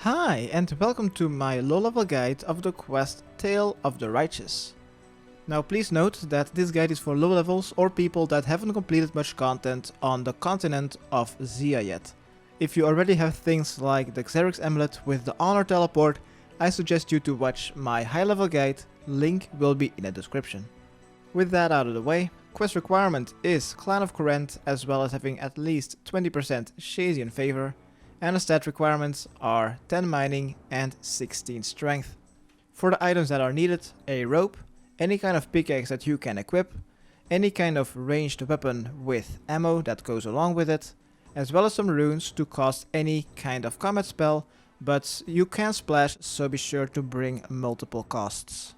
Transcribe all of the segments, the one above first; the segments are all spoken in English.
Hi, and welcome to my low-level guide of the quest Tale of the Righteous. Now please note that this guide is for low levels or people that haven't completed much content on the continent of Xia yet. If you already have things like the Xeric's amulet with the Kourend Teleport, I suggest you to watch my high-level guide, link will be in the description. With that out of the way, quest requirement is Clan of Kourend as well as having at least 20% Shayzien favour, and the stat requirements are 10 mining and 16 strength. For the items that are needed, a rope, any kind of pickaxe that you can equip, any kind of ranged weapon with ammo that goes along with it, as well as some runes to cast any kind of combat spell, but you can splash, so be sure to bring multiple casts.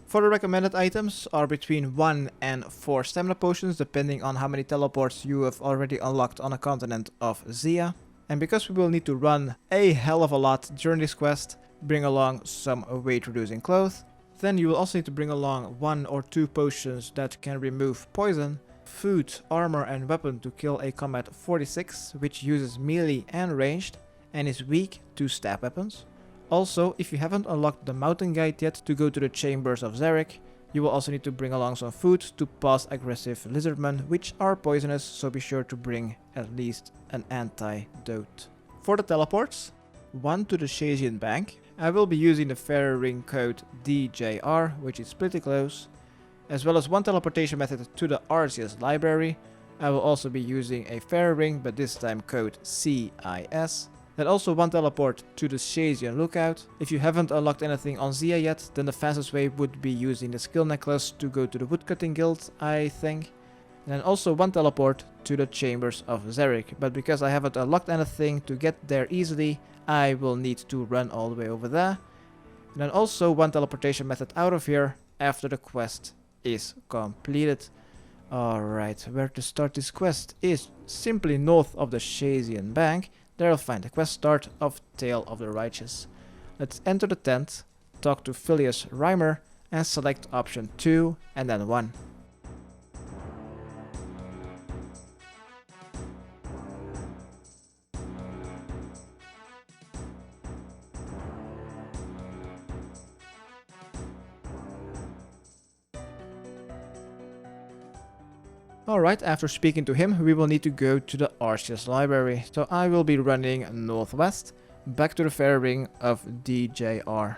For the recommended items are between 1 and 4 stamina potions depending on how many teleports you have already unlocked on the continent of Xia. And because we will need to run a hell of a lot during this quest, bring along some weight reducing clothes. Then you will also need to bring along 1 or 2 potions that can remove poison, food, armor and weapon to kill a combat 46 which uses melee and ranged and is weak to stab weapons. Also, if you haven't unlocked the mountain guide yet to go to the Chambers of Xeric, you will also need to bring along some food to pass aggressive lizardmen which are poisonous, so be sure to bring at least an antidote. For the teleports, 1 to the Shazien bank. I will be using the fairy ring code DJR, which is pretty close, as well as 1 teleportation method to the Arceuus library. I will also be using a fairy ring, but this time code CIS. Then also 1 teleport to the Shayzien Lookout. If you haven't unlocked anything on Xia yet, then the fastest way would be using the skill necklace to go to the Woodcutting guild, I think. And then also 1 teleport to the Chambers of Xeric, but because I haven't unlocked anything to get there easily, I will need to run all the way over there. And then also 1 teleportation method out of here after the quest is completed. Alright, where to start this quest is simply north of the Shayzien bank. There you'll find the quest start of Tale of the Righteous. Let's enter the tent, talk to Phileas Reimer and select option 2 and then 1. Alright, after speaking to him, we will need to go to the Arceuus library. So I will be running northwest, back to the fairy ring of DJR.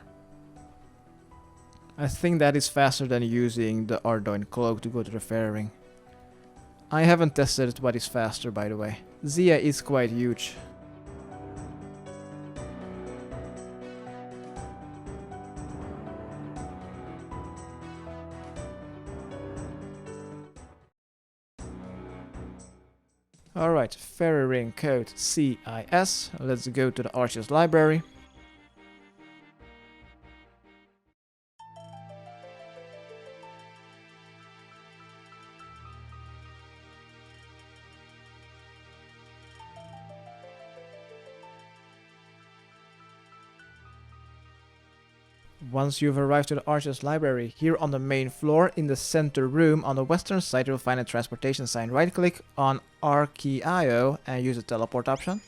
I think that is faster than using the Ardoin cloak to go to the fairy ring. I haven't tested what is faster, by the way. Xia is quite huge. Alright, fairy ring code CIS. Let's go to the Arceuus library. Once you've arrived to the Arceuus library, here on the main floor in the center room on the western side you'll find a transportation sign. Right click on Arceuus and use the teleport option.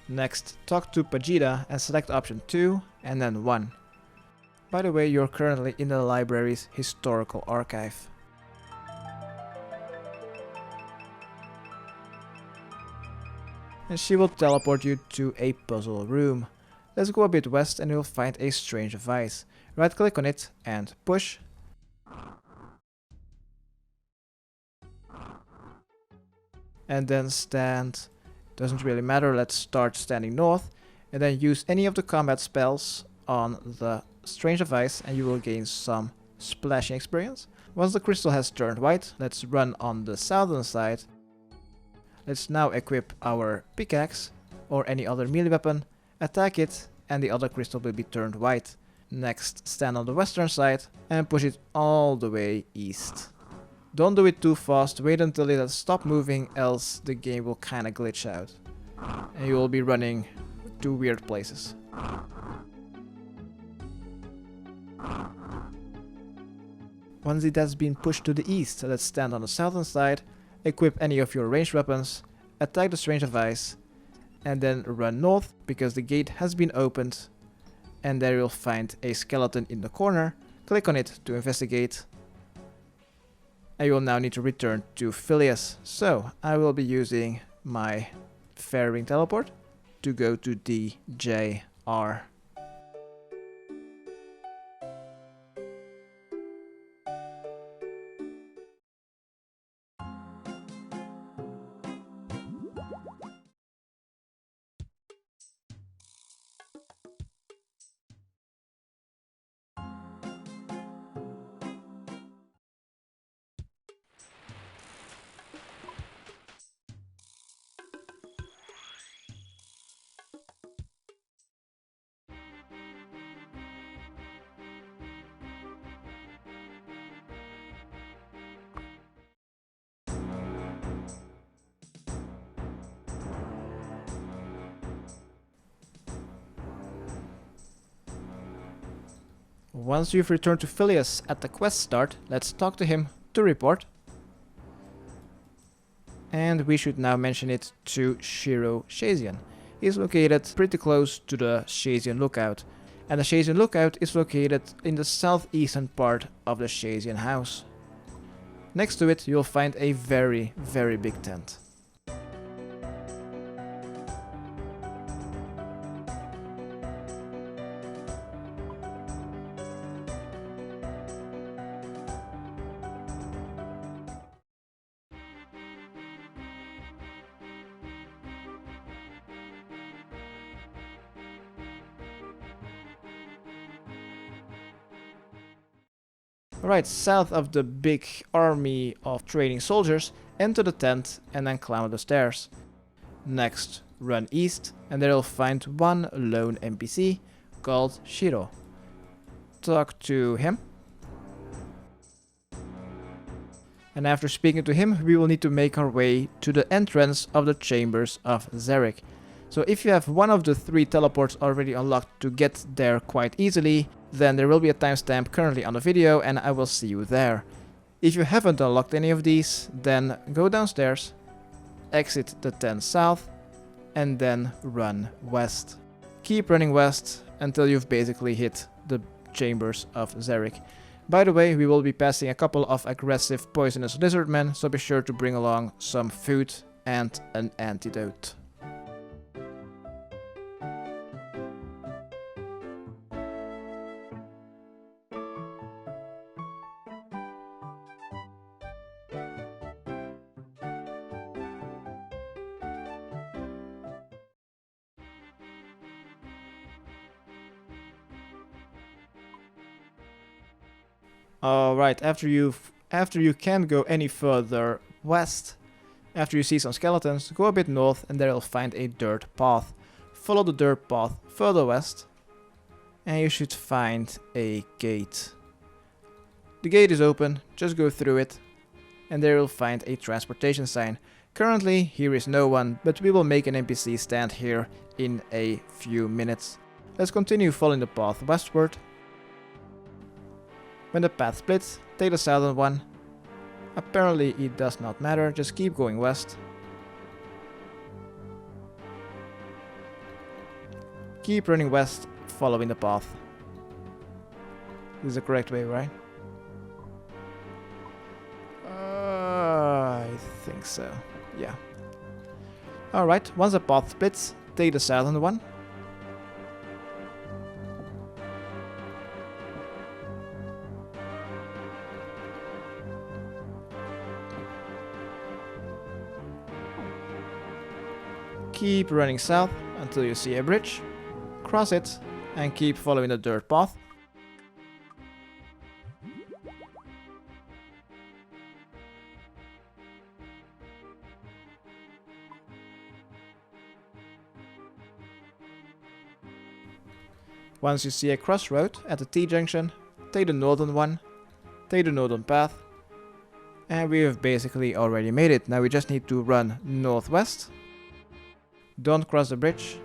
Next, talk to Pagida and select option 2 and then 1. By the way, you're currently in the library's historical archive. And she will teleport you to a puzzle room. Let's go a bit west and you'll find a strange device. Right click on it and push. And then stand. Doesn't really matter, let's start standing north. And then use any of the combat spells on the strange device and you will gain some splashing experience. Once the crystal has turned white, let's run on the southern side. Let's now equip our pickaxe or any other melee weapon. Attack it and the other crystal will be turned white. Next, stand on the western side and push it all the way east. Don't do it too fast, wait until it has stopped moving, else the game will kinda glitch out. And you will be running to weird places. Once it has been pushed to the east, let's stand on the southern side, equip any of your ranged weapons, attack the strange device, and then run north because the gate has been opened, and there you'll find a skeleton in the corner. Click on it to investigate, and you will now need to return to Phileas. So I will be using my Kourend Teleport to go to DJR. Once you've returned to Phileas at the quest start, let's talk to him to report. And we should now mention it to Shayzien. He's located pretty close to the Shayzien Lookout. And the Shayzien Lookout is located in the southeastern part of the Shayzien house. Next to it you'll find a very big tent. Alright, south of the big army of trading soldiers, enter the tent and then climb the stairs. Next, run east and there you'll find one lone NPC called Shiro. Talk to him. And after speaking to him, we will need to make our way to the entrance of the Chambers of Xeric. So if you have one of the 3 teleports already unlocked to get there quite easily, then there will be a timestamp currently on the video and I will see you there. If you haven't unlocked any of these, then go downstairs, exit the tent south, and then run west. Keep running west until you've basically hit the Chambers of Xeric. By the way, we will be passing a couple of aggressive poisonous lizardmen, so be sure to bring along some food and an antidote. Alright, after you can't go any further west, after you see some skeletons, go a bit north and there you'll find a dirt path. Follow the dirt path further west and you should find a gate. The gate is open, just go through it and there you'll find a transportation sign. Currently here is no one, but we will make an NPC stand here in a few minutes. Let's continue following the path westward. When the path splits, take the southern one. Apparently it does not matter, just keep going west. Keep running west, following the path. This is the correct way, right? I think so, yeah. Alright, once the path splits, take the southern one. Keep running south until you see a bridge, cross it, and keep following the dirt path. Once you see a crossroad at the T-junction, take the northern one, take the northern path, and we have basically already made it. Now we just need to run northwest. Don't cross the bridge.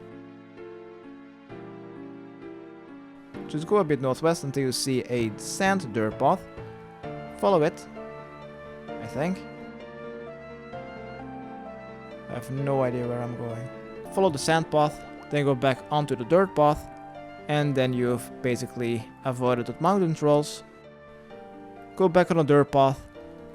Just go a bit northwest until you see a sand dirt path. Follow it, I think. I have no idea where I'm going. follow the sand path, then go back onto the dirt path, and then you've basically avoided the mountain trolls. Go back on the dirt path,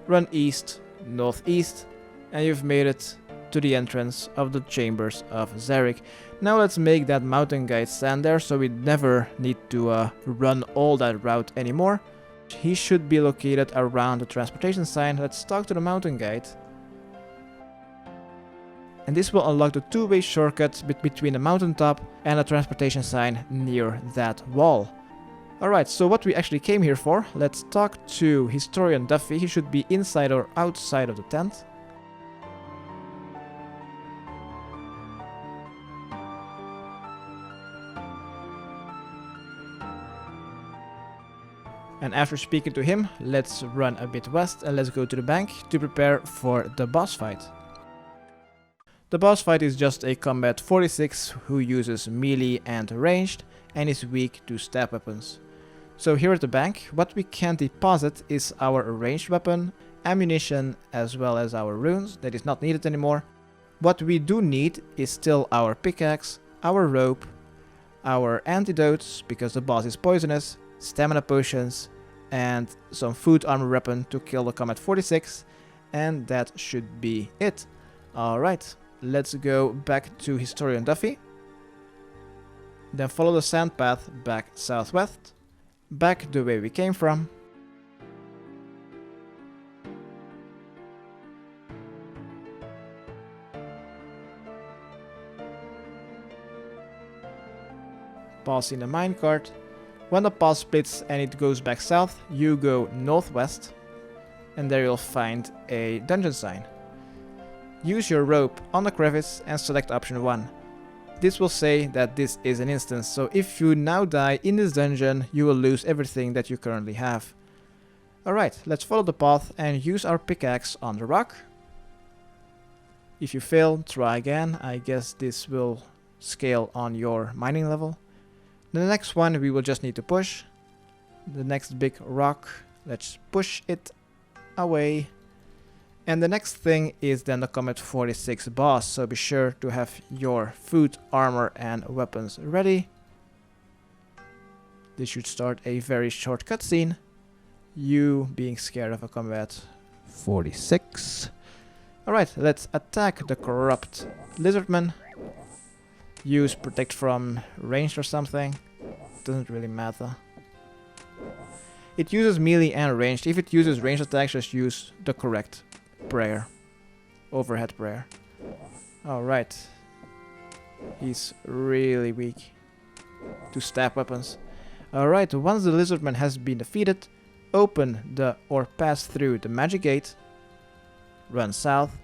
run east, northeast, and you've made it to the entrance of the Chambers of Xeric. Now let's make that mountain guide stand there so we never need to run all that route anymore. He should be located around the transportation sign. Let's talk to the mountain guide. And this will unlock the two-way shortcut between the mountaintop and the transportation sign near that wall. Alright, so what we actually came here for, let's talk to Historian Duffy. He should be inside or outside of the tent. And after speaking to him, let's run a bit west and let's go to the bank to prepare for the boss fight. The boss fight is just a combat 46 who uses melee and ranged and is weak to stab weapons. So here at the bank, what we can deposit is our ranged weapon, ammunition, as well as our runes. That is not needed anymore. What we do need is still our pickaxe, our rope, our antidotes because the boss is poisonous, stamina potions, and some food armor weapon to kill the combat 46, and that should be it. Alright, let's go back to Historian Duffy. Then follow the sand path back southwest, back the way we came from. Passing the minecart. When the path splits and it goes back south, you go northwest, and there you'll find a dungeon sign. Use your rope on the crevice and select option 1. This will say that this is an instance, so if you now die in this dungeon, you will lose everything that you currently have. Alright, let's follow the path and use our pickaxe on the rock. If you fail, try again. I guess this will scale on your mining level. The next one we will just need to push. The next big rock, let's push it away. And the next thing is then the combat 46 boss, so be sure to have your food, armor and weapons ready. This should start a very short cutscene. You being scared of a combat 46. Alright, let's attack the corrupt lizardmen. Use protect from ranged or something. Doesn't really matter. It uses melee and ranged. If it uses ranged attacks, just use the correct prayer. Overhead prayer. Alright. He's really weak to stab weapons. Alright, once the lizardman has been defeated, open the or pass through the magic gate. Run south.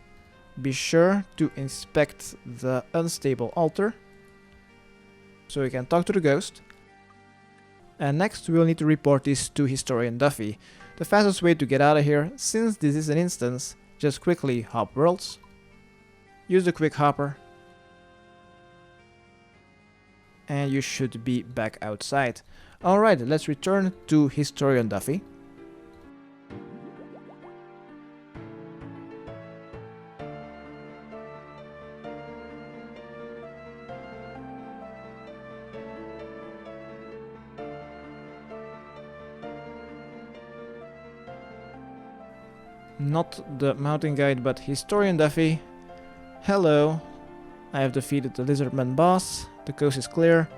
Be sure to inspect the unstable altar, so we can talk to the ghost. And next we'll need to report this to Historian Duffy. The fastest way to get out of here, since this is an instance, just quickly hop worlds. Use the quick hopper. And you should be back outside. Alright, let's return to Historian Duffy. Not the mountain guide, but Historian Duffy. Hello. I have defeated the lizardman boss. The coast is clear.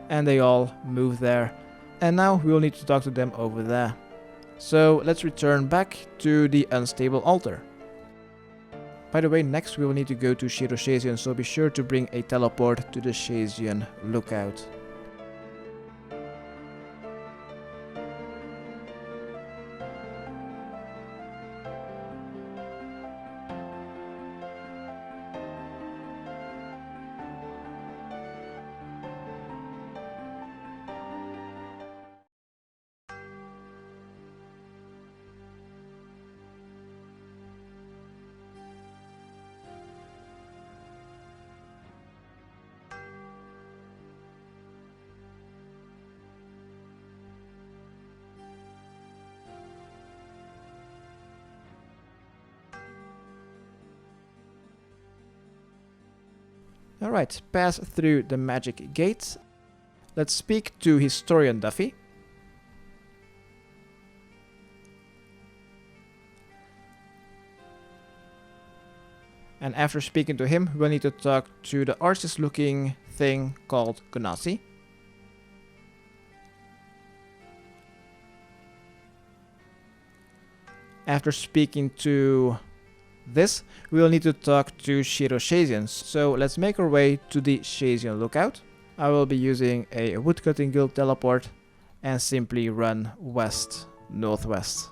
And they all move there. And now we will need to talk to them over there. So let's return back to the unstable altar. By the way, next we will need to go to Shayzien, so be sure to bring a teleport to the Shayzien Lookout. Alright, pass through the magic gate. Let's speak to Historian Duffy. And after speaking to him, we'll need to talk to the Arceuus looking thing called Gunasi. After speaking to this, we will need to talk to Shayzien. So let's make our way to the Shayzien Lookout. I will be using a Woodcutting guild teleport and simply run west, northwest.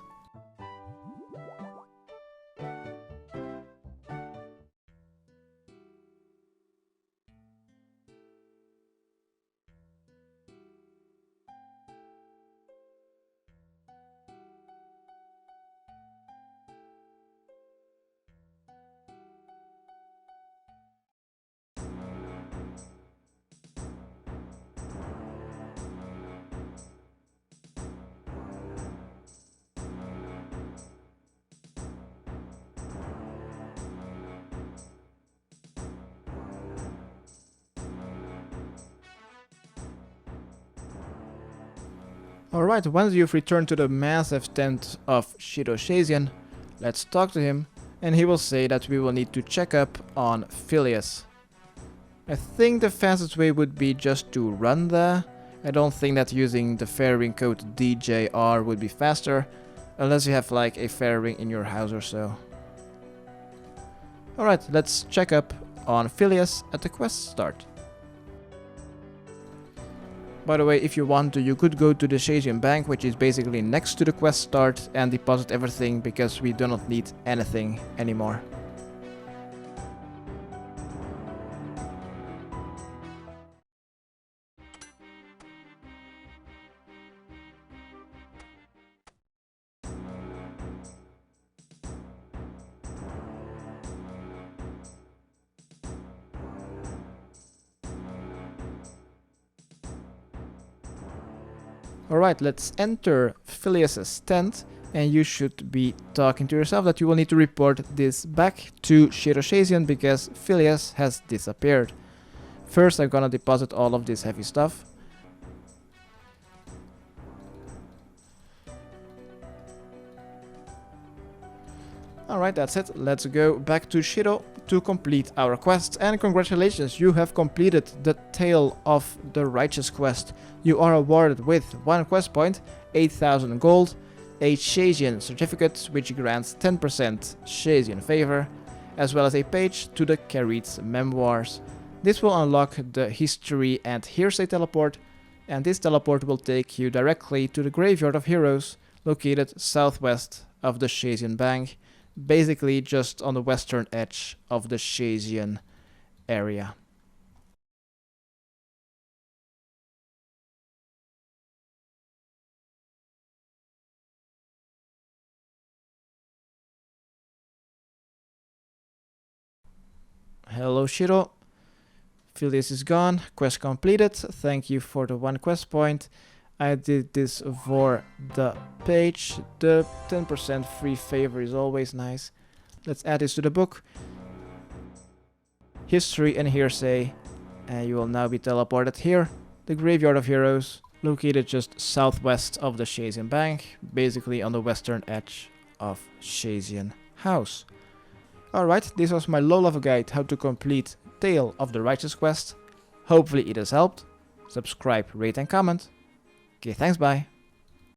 Alright, once you've returned to the massive tent of Shayzien, let's talk to him, and he will say that we will need to check up on Phileas. I think the fastest way would be just to run there. I don't think that using the fairing code DJR would be faster, unless you have like a fairing in your house or so. Alright, let's check up on Phileas at the quest start. By the way, if you want to, you could go to the Shazien bank, which is basically next to the quest start, and deposit everything, because we do not need anything anymore. Alright, let's enter Phileas's tent, and you should be talking to yourself that you will need to report this back to Shayzien because Phileas has disappeared. First, I'm gonna deposit all of this heavy stuff. Alright, that's it. Let's go back to Shiro to complete our quest. And congratulations, you have completed the Tale of the Righteous quest. You are awarded with 1 quest point, 8,000 gold, a Shazien certificate which grants 10% Shazien favor, as well as a page to the Kharedst memoirs. This will unlock the History and Hearsay teleport, and this teleport will take you directly to the Graveyard of Heroes, located southwest of the Shayzien bank, basically just on the western edge of the Shayzien area. Hello Shiro, Phileas is gone, quest completed, thank you for the 1 quest point. I did this for the page, the 10% free favor is always nice. Let's add this to the book. History and Hearsay, and you will now be teleported here, the Graveyard of Heroes, located just southwest of the Shayzien bank, basically on the western edge of Shayzien house. Alright, this was my low-level guide how to complete Tale of the Righteous quest. Hopefully it has helped. Subscribe, rate and comment. Okay, thanks, bye.